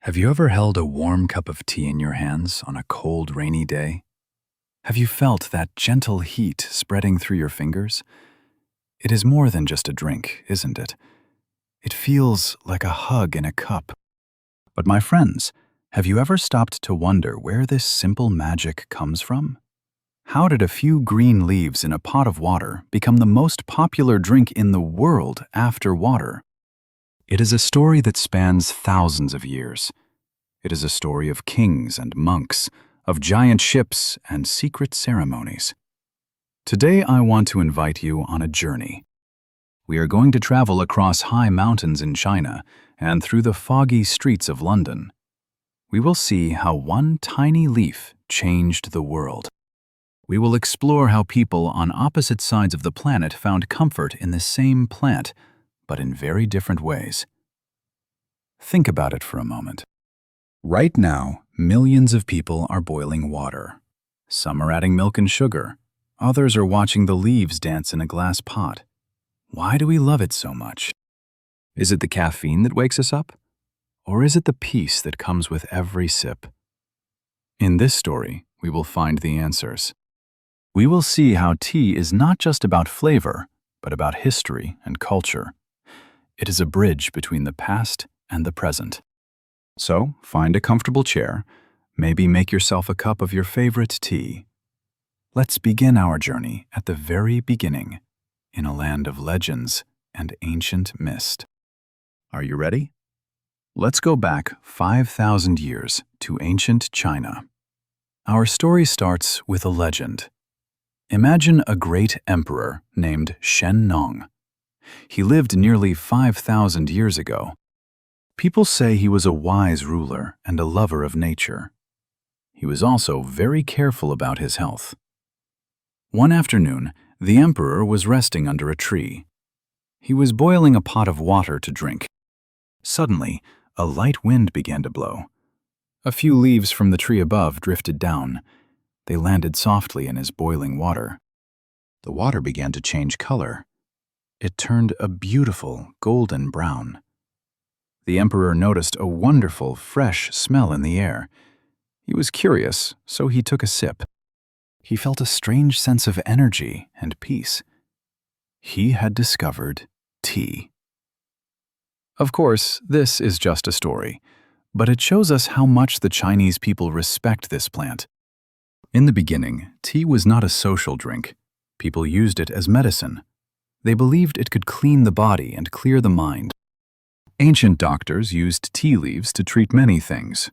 Have you ever held a warm cup of tea in your hands on a cold, rainy day? Have you felt that gentle heat spreading through your fingers? It is more than just a drink, isn't it? It feels like a hug in a cup. But my friends, have you ever stopped to wonder where this simple magic comes from? How did a few green leaves in a pot of water become the most popular drink in the world after water? It is a story that spans thousands of years. It is a story of kings and monks, of giant ships and secret ceremonies. Today I want to invite you on a journey. We are going to travel across high mountains in China and through the foggy streets of London. We will see how one tiny leaf changed the world. We will explore how people on opposite sides of the planet found comfort in the same plant, but in very different ways. Think about it for a moment. Right now, millions of people are boiling water. Some are adding milk and sugar. Others are watching the leaves dance in a glass pot. Why do we love it so much? Is it the caffeine that wakes us up? Or is it the peace that comes with every sip? In this story, we will find the answers. We will see how tea is not just about flavor, but about history and culture. It is a bridge between the past and the present. So, find a comfortable chair, maybe make yourself a cup of your favorite tea. Let's begin our journey at the very beginning, in a land of legends and ancient mist. Are you ready? Let's go back 5,000 years to ancient China. Our story starts with a legend. Imagine a great emperor named Shen Nong. He lived nearly 5,000 years ago. People say he was a wise ruler and a lover of nature. He was also very careful about his health. One afternoon, the emperor was resting under a tree. He was boiling a pot of water to drink. Suddenly, a light wind began to blow. A few leaves from the tree above drifted down. They landed softly in his boiling water. The water began to change color. It turned a beautiful golden brown. The emperor noticed a wonderful, fresh smell in the air. He was curious, so he took a sip. He felt a strange sense of energy and peace. He had discovered tea. Of course, this is just a story, but it shows us how much the Chinese people respect this plant. In the beginning, tea was not a social drink. People used it as medicine. They believed it could clean the body and clear the mind. Ancient doctors used tea leaves to treat many things.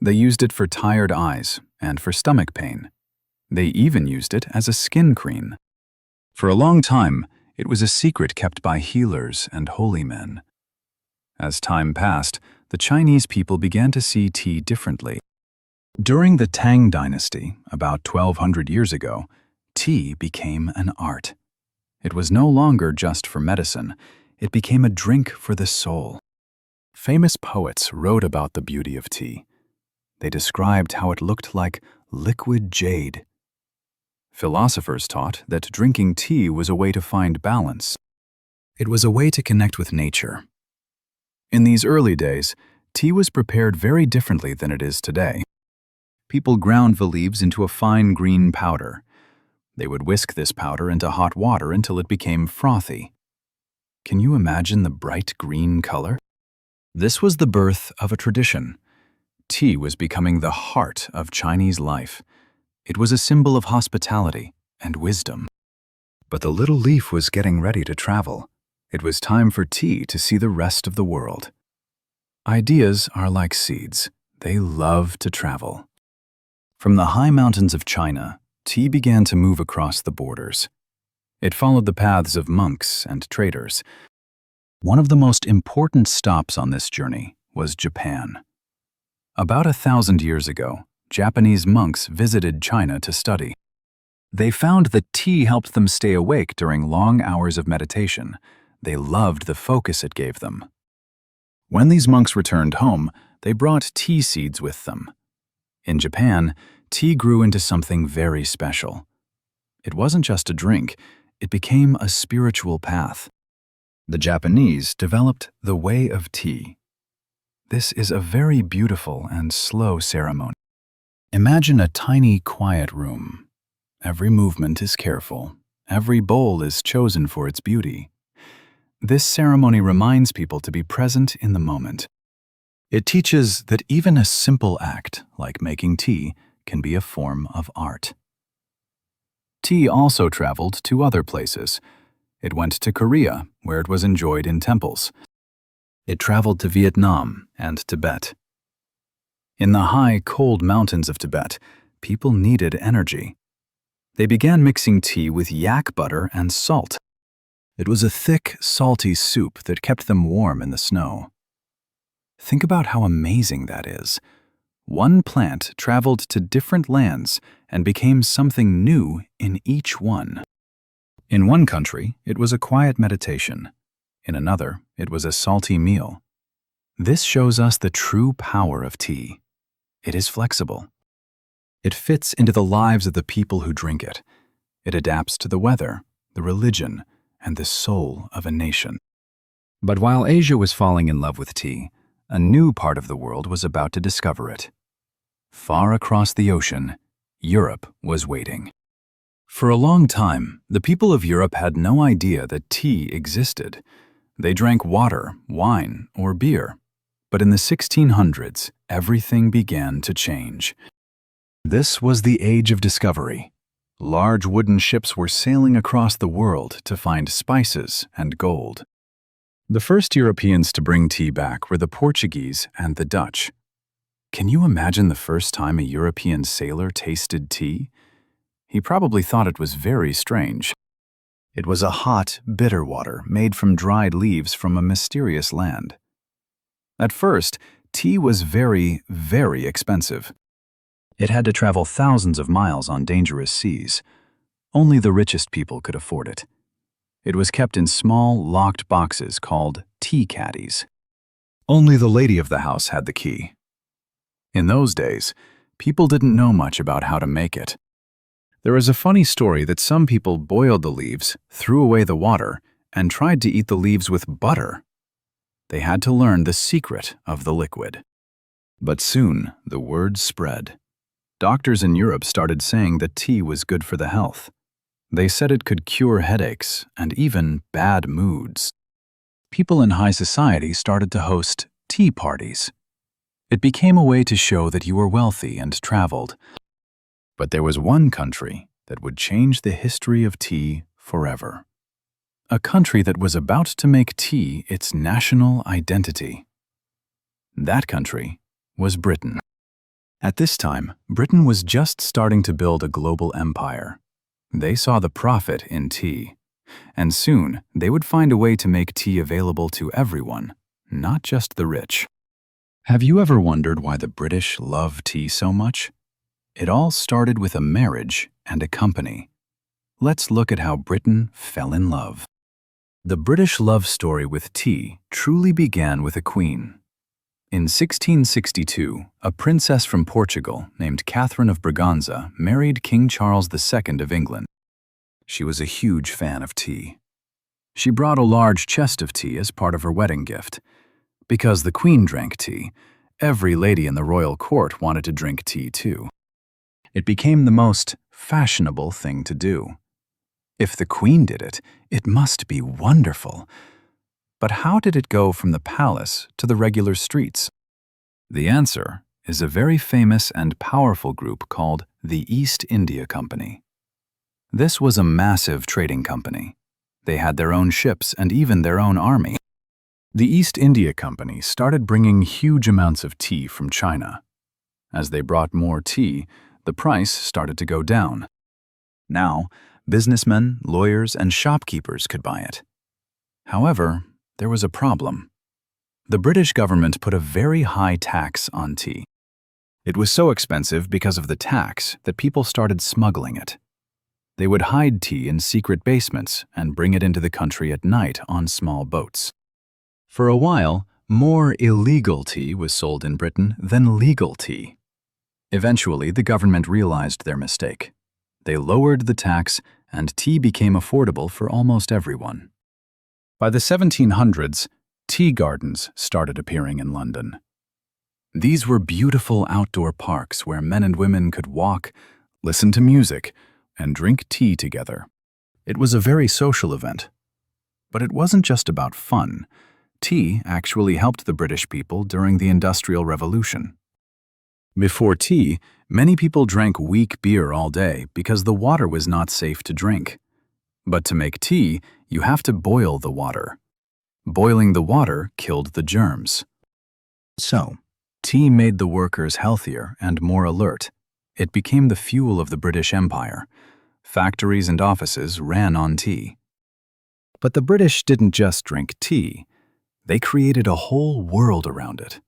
They used it for tired eyes and for stomach pain. They even used it as a skin cream. For a long time, it was a secret kept by healers and holy men. As time passed, the Chinese people began to see tea differently. During the Tang Dynasty, about 1,200 years ago, tea became an art. It was no longer just for medicine. It became a drink for the soul. Famous poets wrote about the beauty of tea. They described how it looked like liquid jade. Philosophers taught that drinking tea was a way to find balance. It was a way to connect with nature. In these early days, tea was prepared very differently than it is today. People ground the leaves into a fine green powder. They would whisk this powder into hot water until it became frothy. Can you imagine the bright green color? This was the birth of a tradition. Tea was becoming the heart of Chinese life. It was a symbol of hospitality and wisdom. But the little leaf was getting ready to travel. It was time for tea to see the rest of the world. Ideas are like seeds. They love to travel. From the high mountains of China, tea began to move across the borders. It followed the paths of monks and traders. One of the most important stops on this journey was Japan. About 1,000 years ago, Japanese monks visited China to study. They found that tea helped them stay awake during long hours of meditation. They loved the focus it gave them. When these monks returned home, they brought tea seeds with them. In Japan, tea grew into something very special. It wasn't just a drink. It became a spiritual path. The Japanese developed the way of tea. This is a very beautiful and slow ceremony. Imagine a tiny, quiet room. Every movement is careful. Every bowl is chosen for its beauty. This ceremony reminds people to be present in the moment. It teaches that even a simple act, like making tea, can be a form of art. Tea also traveled to other places. It went to Korea, where it was enjoyed in temples. It traveled to Vietnam and Tibet. In the high, cold mountains of Tibet, people needed energy. They began mixing tea with yak butter and salt. It was a thick, salty soup that kept them warm in the snow. Think about how amazing that is. One plant traveled to different lands and became something new in each one. In one country, it was a quiet meditation. In another, it was a salty meal. This shows us the true power of tea. It is flexible. It fits into the lives of the people who drink it. It adapts to the weather, the religion, and the soul of a nation. But while Asia was falling in love with tea, a new part of the world was about to discover it. Far across the ocean, Europe was waiting. For a long time, the people of Europe had no idea that tea existed. They drank water, wine, or beer. But in the 1600s, everything began to change. This was the age of discovery. Large wooden ships were sailing across the world to find spices and gold. The first Europeans to bring tea back were the Portuguese and the Dutch. Can you imagine the first time a European sailor tasted tea? He probably thought it was very strange. It was a hot, bitter water made from dried leaves from a mysterious land. At first, tea was very, very expensive. It had to travel thousands of miles on dangerous seas. Only the richest people could afford it. It was kept in small, locked boxes called tea caddies. Only the lady of the house had the key. In those days, people didn't know much about how to make it. There is a funny story that some people boiled the leaves, threw away the water, and tried to eat the leaves with butter. They had to learn the secret of the liquid. But soon, the word spread. Doctors in Europe started saying that tea was good for the health. They said it could cure headaches and even bad moods. People in high society started to host tea parties. It became a way to show that you were wealthy and traveled. But there was one country that would change the history of tea forever. A country that was about to make tea its national identity. That country was Britain. At this time, Britain was just starting to build a global empire. They saw the profit in tea, and soon they would find a way to make tea available to everyone, not just the rich. Have you ever wondered why the British love tea so much? It all started with a marriage and a company. Let's look at how Britain fell in love. The British love story with tea truly began with a queen. In 1662, a princess from Portugal named Catherine of Braganza married King Charles II of England. She was a huge fan of tea. She brought a large chest of tea as part of her wedding gift. Because the queen drank tea, every lady in the royal court wanted to drink tea too. It became the most fashionable thing to do. If the queen did it, it must be wonderful. But how did it go from the palace to the regular streets? The answer is a very famous and powerful group called the East India Company. This was a massive trading company. They had their own ships and even their own army. The East India Company started bringing huge amounts of tea from China. As they brought more tea, the price started to go down. Now, businessmen, lawyers, and shopkeepers could buy it. However, there was a problem. The British government put a very high tax on tea. It was so expensive because of the tax that people started smuggling it. They would hide tea in secret basements and bring it into the country at night on small boats. For a while, more illegal tea was sold in Britain than legal tea. Eventually, the government realized their mistake. They lowered the tax, and tea became affordable for almost everyone. By the 1700s, tea gardens started appearing in London. These were beautiful outdoor parks where men and women could walk, listen to music, and drink tea together. It was a very social event. But it wasn't just about fun. Tea actually helped the British people during the Industrial Revolution. Before tea, many people drank weak beer all day because the water was not safe to drink. But to make tea, you have to boil the water. Boiling the water killed the germs. So, tea made the workers healthier and more alert. It became the fuel of the British Empire. Factories and offices ran on tea. But the British didn't just drink tea. They created a whole world around it.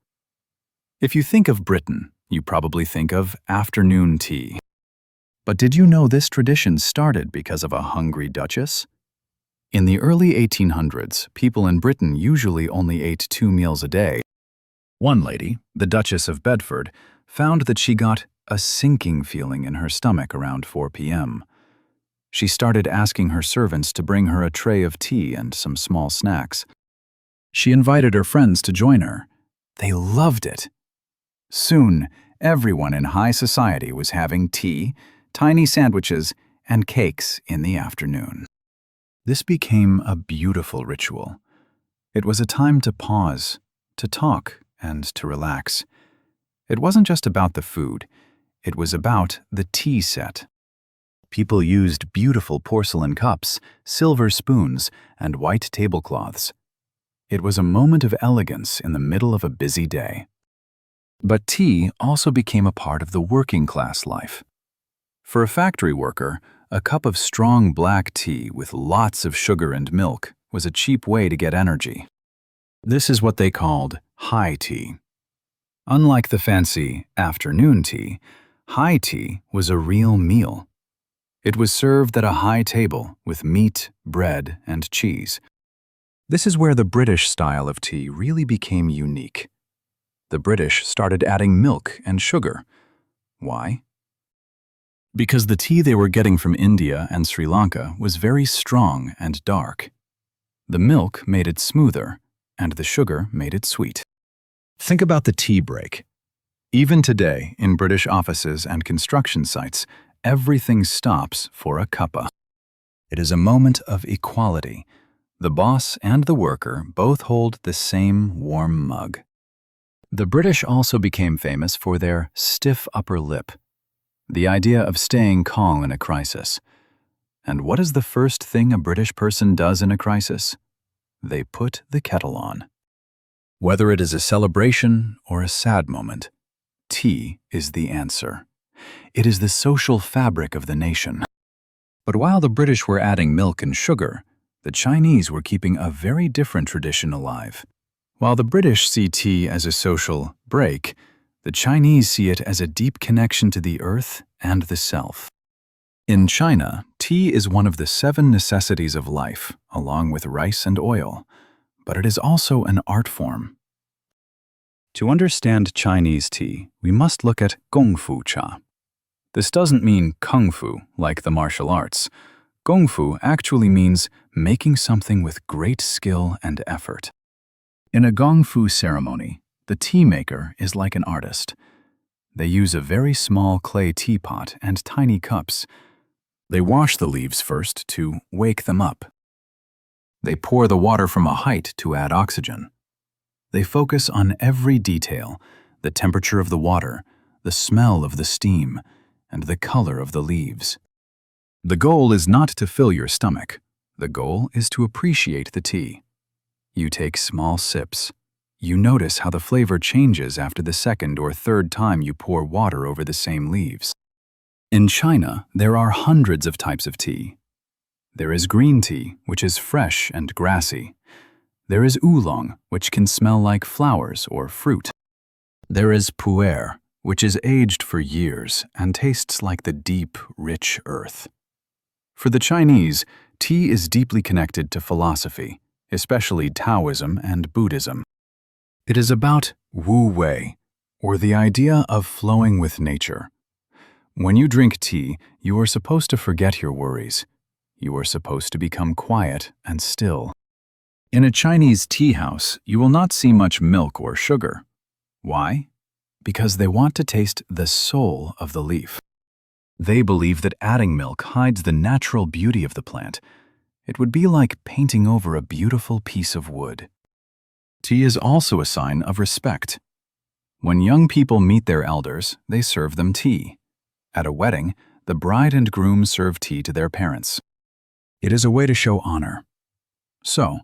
If you think of Britain, you probably think of afternoon tea. But did you know this tradition started because of a hungry duchess? In the early 1800s, people in Britain usually only ate 2 meals a day. One lady, the Duchess of Bedford, found that she got a sinking feeling in her stomach around 4 p.m. She started asking her servants to bring her a tray of tea and some small snacks. She invited her friends to join her. They loved it. Soon, everyone in high society was having tea, tiny sandwiches, and cakes in the afternoon. This became a beautiful ritual. It was a time to pause, to talk, and to relax. It wasn't just about the food. It was about the tea set. People used beautiful porcelain cups, silver spoons, and white tablecloths. It was a moment of elegance in the middle of a busy day. But tea also became a part of the working class life. For a factory worker, a cup of strong black tea with lots of sugar and milk was a cheap way to get energy. This is what they called high tea. Unlike the fancy afternoon tea, high tea was a real meal. It was served at a high table with meat, bread, and cheese. This is where the British style of tea really became unique. The British started adding milk and sugar. Why? Because the tea they were getting from India and Sri Lanka was very strong and dark. The milk made it smoother, and the sugar made it sweet. Think about the tea break. Even today, in British offices and construction sites, everything stops for a cuppa. It is a moment of equality. The boss and the worker both hold the same warm mug. The British also became famous for their stiff upper lip, the idea of staying calm in a crisis. And what is the first thing a British person does in a crisis? They put the kettle on. Whether it is a celebration or a sad moment, tea is the answer. It is the social fabric of the nation. But while the British were adding milk and sugar, the Chinese were keeping a very different tradition alive. While the British see tea as a social break, the Chinese see it as a deep connection to the earth and the self. In China, tea is one of the 7 necessities of life, along with rice and oil, but it is also an art form. To understand Chinese tea, we must look at Gong Fu cha. This doesn't mean kung fu, like the martial arts. Gong Fu actually means making something with great skill and effort. In a Gong Fu ceremony, the tea maker is like an artist. They use a very small clay teapot and tiny cups. They wash the leaves first to wake them up. They pour the water from a height to add oxygen. They focus on every detail, the temperature of the water, the smell of the steam, and the color of the leaves. The goal is not to fill your stomach. The goal is to appreciate the tea. You take small sips. You notice how the flavor changes after the second or third time you pour water over the same leaves. In China, there are hundreds of types of tea. There is green tea, which is fresh and grassy. There is oolong, which can smell like flowers or fruit. There is pu'er, which is aged for years and tastes like the deep, rich earth. For the Chinese, tea is deeply connected to philosophy, especially Taoism and Buddhism. It is about wu wei, or the idea of flowing with nature. When you drink tea, you are supposed to forget your worries. You are supposed to become quiet and still. In a Chinese tea house, you will not see much milk or sugar. Why? because they want to taste the soul of the leaf. They believe that adding milk hides the natural beauty of the plant. It would be like painting over a beautiful piece of wood. Tea is also a sign of respect. When young people meet their elders, they serve them tea. At a wedding, the bride and groom serve tea to their parents. It is a way to show honor. So,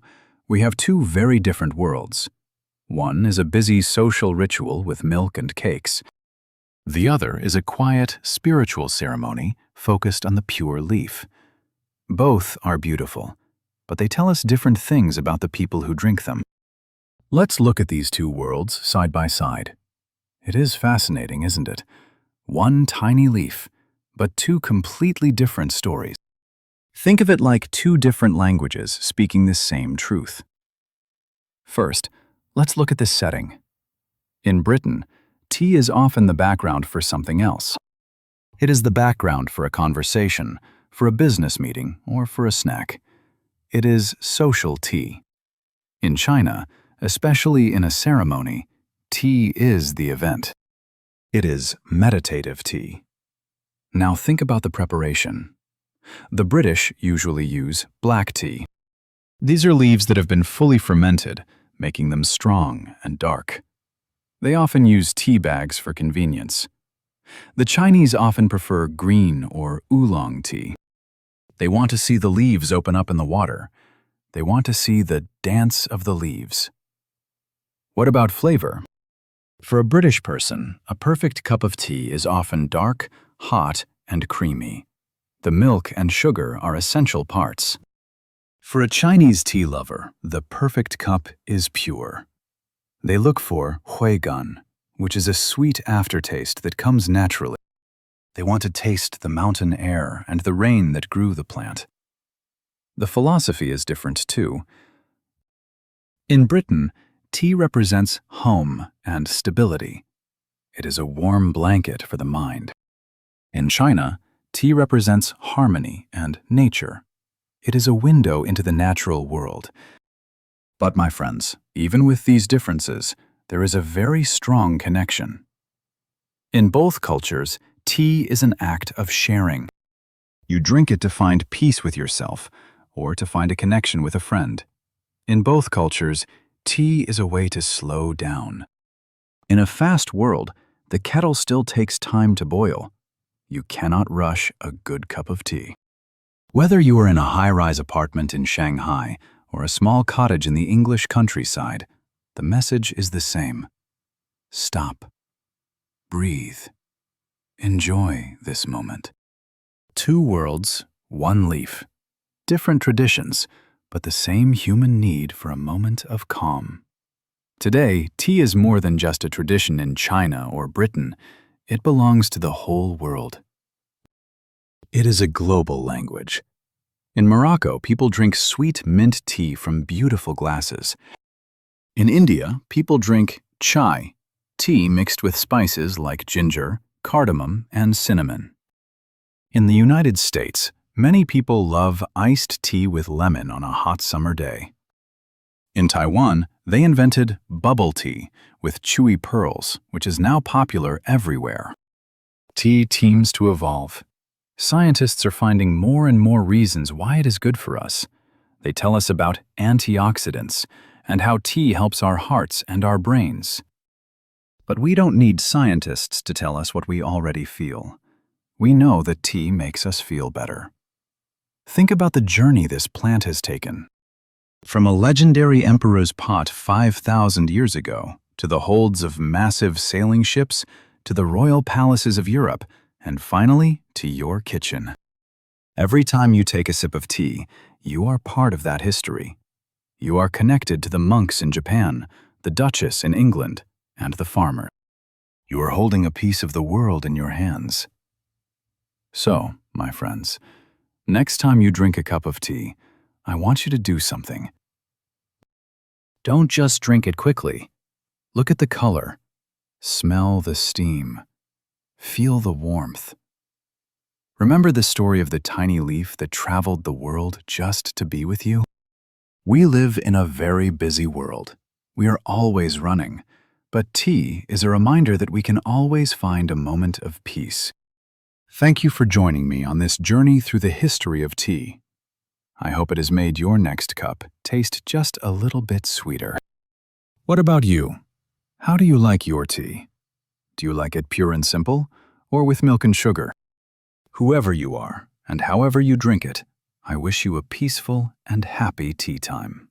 we have two very different worlds. One is a busy social ritual with milk and cakes. The other is a quiet, spiritual ceremony focused on the pure leaf. Both are beautiful, but they tell us different things about the people who drink them. Let's look at these two worlds side by side. It is fascinating, isn't it? One tiny leaf, but two completely different stories. Think of it like two different languages speaking the same truth. First, let's look at the setting. In Britain, tea is often the background for something else. It is the background for a conversation, for a business meeting, or for a snack. It is social tea. In China, especially in a ceremony, tea is the event. It is meditative tea. Now think about the preparation. The British usually use black tea. These are leaves that have been fully fermented, making them strong and dark. They often use tea bags for convenience. The Chinese often prefer green or oolong tea. They want to see the leaves open up in the water. They want to see the dance of the leaves. What about flavor? For a British person, a perfect cup of tea is often dark, hot, and creamy. The milk and sugar are essential parts. For a Chinese tea lover, the perfect cup is pure. They look for huigan, which is a sweet aftertaste that comes naturally. They want to taste the mountain air and the rain that grew the plant. The philosophy is different too. In Britain, tea represents home and stability. It is a warm blanket for the mind. In China, tea represents harmony and nature. It is a window into the natural world. But my friends, even with these differences, there is a very strong connection. In both cultures, tea is an act of sharing. You drink it to find peace with yourself or to find a connection with a friend. In both cultures, tea is a way to slow down. In a fast world, the kettle still takes time to boil. You cannot rush a good cup of tea. Whether you are in a high-rise apartment in Shanghai or a small cottage in the English countryside, the message is the same. Stop. Breathe. Enjoy this moment. Two worlds, one leaf. Different traditions, but the same human need for a moment of calm. Today, tea is more than just a tradition in China or Britain. It belongs to the whole world. It is a global language. In Morocco, people drink sweet mint tea from beautiful glasses. In India, people drink chai, tea mixed with spices like ginger, cardamom, and cinnamon. In the United States, many people love iced tea with lemon on a hot summer day. In Taiwan, they invented bubble tea with chewy pearls, which is now popular everywhere. Tea seems to evolve. Scientists are finding more and more reasons why it is good for us. They tell us about antioxidants and how tea helps our hearts and our brains. But we don't need scientists to tell us what we already feel. We know that tea makes us feel better. Think about the journey this plant has taken. From a legendary emperor's pot 5,000 years ago, to the holds of massive sailing ships, to the royal palaces of Europe, and finally, to your kitchen. Every time you take a sip of tea, you are part of that history. You are connected to the monks in Japan, the duchess in England, and the farmer. You are holding a piece of the world in your hands. So, my friends, next time you drink a cup of tea, I want you to do something. Don't just drink it quickly. Look at the color. Smell the steam. Feel the warmth. Remember the story of the tiny leaf that traveled the world just to be with you? We live in a very busy world. We are always running. but tea is a reminder that we can always find a moment of peace. Thank you for joining me on this journey through the history of tea. I hope it has made your next cup taste just a little bit sweeter. What about you? How do you like your tea? Do you like it pure and simple, or with milk and sugar? Whoever you are, and however you drink it, I wish you a peaceful and happy tea time.